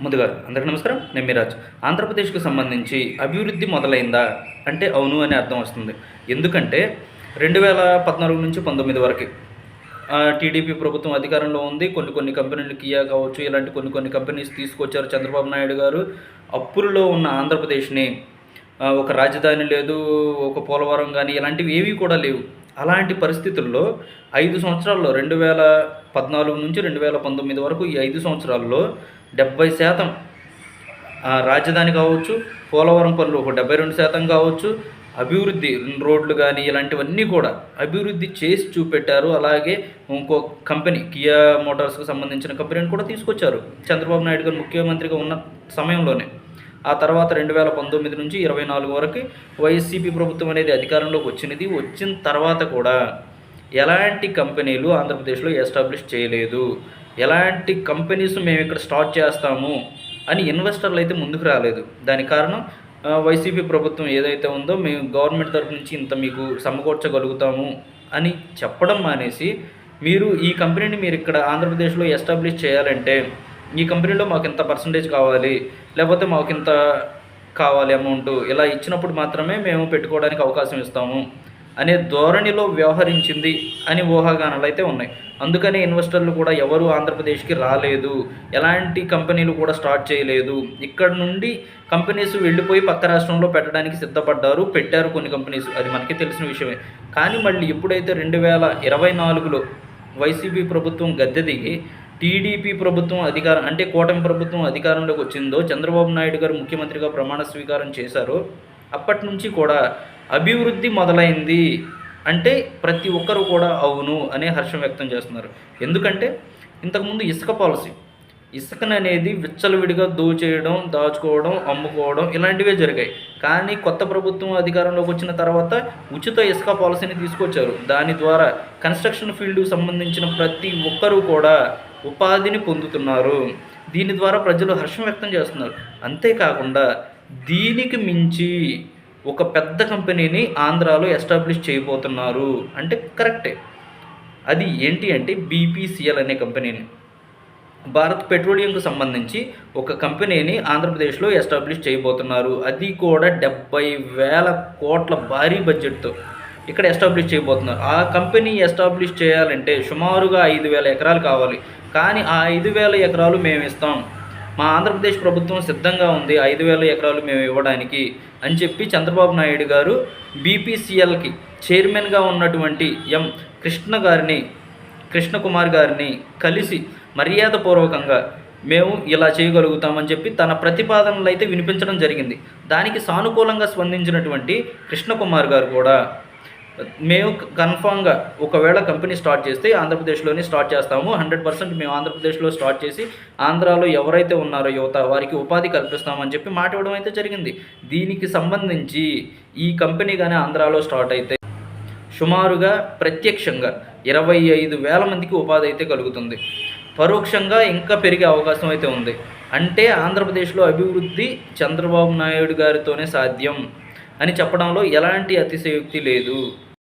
ముందుగా అందరికీ నమస్కారం. నేను మీరాజ్. ఆంధ్రప్రదేశ్కి సంబంధించి అభివృద్ధి మొదలైందా అంటే అవును అని అర్థం వస్తుంది. ఎందుకంటే 2014 నుంచి 19 వరకు టీడీపీ ప్రభుత్వం అధికారంలో ఉంది. కొన్ని కంపెనీలు కియా కావచ్చు, ఇలాంటి కొన్ని కంపెనీస్ తీసుకొచ్చారు చంద్రబాబు నాయుడు గారు. అప్పుల్లో ఉన్న ఆంధ్రప్రదేశ్ని ఒక రాజధాని లేదు, ఒక పోలవరం కానీ ఇలాంటివి ఏవి కూడా లేవు. అలాంటి పరిస్థితుల్లో 5 సంవత్సరాల్లో 2014 నుంచి 2019 వరకు ఈ 5 సంవత్సరాల్లో 70% రాజధాని కావచ్చు, పోలవరం పనులు ఒక 72% కావచ్చు, అభివృద్ధి రోడ్లు కానీ ఇలాంటివన్నీ కూడా అభివృద్ధి చేసి చూపెట్టారు. అలాగే ఇంకో కంపెనీ కియా మోటార్స్కి సంబంధించిన కంపెనీని కూడా తీసుకొచ్చారు చంద్రబాబు నాయుడు గారు ముఖ్యమంత్రిగా ఉన్న సమయంలోనే. ఆ తర్వాత 2019 నుంచి 24 వరకు వైసీపీ ప్రభుత్వం అనేది అధికారంలోకి వచ్చిన తర్వాత కూడా ఎలాంటి కంపెనీలు ఆంధ్రప్రదేశ్లో ఎస్టాబ్లిష్ చేయలేదు. ఎలాంటి కంపెనీస్ మేము ఇక్కడ స్టార్ట్ చేస్తాము అని ఇన్వెస్టర్లు అయితే ముందుకు రాలేదు. దానికి కారణం వైసీపీ ప్రభుత్వం ఏదైతే ఉందో మేము గవర్నమెంట్ తరఫు నుంచి ఇంత మీకు సమకూర్చగలుగుతాము అని చెప్పడం మానేసి, మీరు ఈ కంపెనీని మీరు ఇక్కడ ఆంధ్రప్రదేశ్లో ఎస్టాబ్లిష్ చేయాలంటే ఈ కంపెనీలో మాకు ఇంత పర్సంటేజ్ కావాలి, లేకపోతే మాకు ఇంత కావాలి అమౌంట్, ఇలా ఇచ్చినప్పుడు మాత్రమే మేము పెట్టుకోవడానికి అవకాశం ఇస్తాము అనే ధోరణిలో వ్యవహరించింది అని ఊహాగానాలు అయితే ఉన్నాయి. అందుకనే ఇన్వెస్టర్లు కూడా ఎవరు ఆంధ్రప్రదేశ్కి రాలేదు, ఎలాంటి కంపెనీలు కూడా స్టార్ట్ చేయలేదు. ఇక్కడ నుండి కంపెనీస్ వెళ్ళిపోయి పక్క రాష్ట్రంలో పెట్టడానికి సిద్ధపడ్డారు, పెట్టారు కొన్ని కంపెనీస్, అది మనకి తెలిసిన విషయమే. కానీ మళ్ళీ ఎప్పుడైతే 2024లో వైసీపీ ప్రభుత్వం గద్దె దిగి టీడీపీ ప్రభుత్వం అధికారం అంటే కూటమి ప్రభుత్వం అధికారంలోకి వచ్చిందో, చంద్రబాబు నాయుడు గారు ముఖ్యమంత్రిగా ప్రమాణ స్వీకారం చేశారో, అప్పటి నుంచి కూడా అభివృద్ధి మొదలైంది అంటే ప్రతి ఒక్కరు కూడా అవును అనే హర్షం వ్యక్తం చేస్తున్నారు. ఎందుకంటే ఇంతకుముందు ఇసుక పాలసీ, ఇసుకననేది విచ్చలవిడిగా దోచేయడం, దాచుకోవడం, అమ్ముకోవడం ఇలాంటివే జరిగాయి. కానీ కొత్త ప్రభుత్వం అధికారంలోకి వచ్చిన తర్వాత ఉచిత ఇసుక పాలసీని తీసుకొచ్చారు. దాని ద్వారా కన్స్ట్రక్షన్ ఫీల్డ్కి సంబంధించిన ప్రతి ఒక్కరూ కూడా ఉపాధిని పొందుతున్నారు. దీని ద్వారా ప్రజలు హర్షం వ్యక్తం చేస్తున్నారు. అంతేకాకుండా దీనికి మించి ఒక పెద్ద కంపెనీని ఆంధ్రాలో ఎస్టాబ్లిష్ చేయబోతున్నారు అంటే కరెక్టే. అది ఏంటి అంటే బీపీసీఎల్ అనే కంపెనీని, భారత్ పెట్రోలియంకు సంబంధించి ఒక కంపెనీని ఆంధ్రప్రదేశ్లో ఎస్టాబ్లిష్ చేయబోతున్నారు. అది కూడా 70,000 కోట్ల భారీ బడ్జెట్తో ఇక్కడ ఎస్టాబ్లిష్ చేయబోతున్నారు. ఆ కంపెనీ ఎస్టాబ్లిష్ చేయాలంటే సుమారుగా 5,000 ఎకరాలు కావాలి. కానీ ఆ 5,000 ఎకరాలు మేము ఇస్తాం, మా ఆంధ్రప్రదేశ్ ప్రభుత్వం సిద్ధంగా ఉంది 5,000 ఎకరాలు మేము ఇవ్వడానికి అని చెప్పి చంద్రబాబు నాయుడు గారు బీపీసీఎల్కి చైర్మన్గా ఉన్నటువంటి కృష్ణకుమార్ గారిని కలిసి మర్యాదపూర్వకంగా మేము ఇలా చేయగలుగుతామని చెప్పి తన ప్రతిపాదనలు అయితే వినిపించడం జరిగింది. దానికి సానుకూలంగా స్పందించినటువంటి కృష్ణకుమార్ గారు కూడా మేము కన్ఫామ్గా ఒకవేళ కంపెనీ స్టార్ట్ చేస్తే ఆంధ్రప్రదేశ్లోనే స్టార్ట్ చేస్తాము, 100% మేము ఆంధ్రప్రదేశ్లో స్టార్ట్ చేసి ఆంధ్రాలో ఎవరైతే ఉన్నారో యువత వారికి ఉపాధి కల్పిస్తామని చెప్పి మాట ఇవ్వడం అయితే జరిగింది. దీనికి సంబంధించి ఈ కంపెనీ కానీ ఆంధ్రాలో స్టార్ట్ అయితే సుమారుగా ప్రత్యక్షంగా 25,000 మందికి ఉపాధి అయితే కలుగుతుంది. పరోక్షంగా ఇంకా పెరిగే అవకాశం అయితే ఉంది. అంటే ఆంధ్రప్రదేశ్లో అభివృద్ధి చంద్రబాబు నాయుడు గారితోనే సాధ్యం అని చెప్పడంలో ఎలాంటి అతిశయోక్తి లేదు.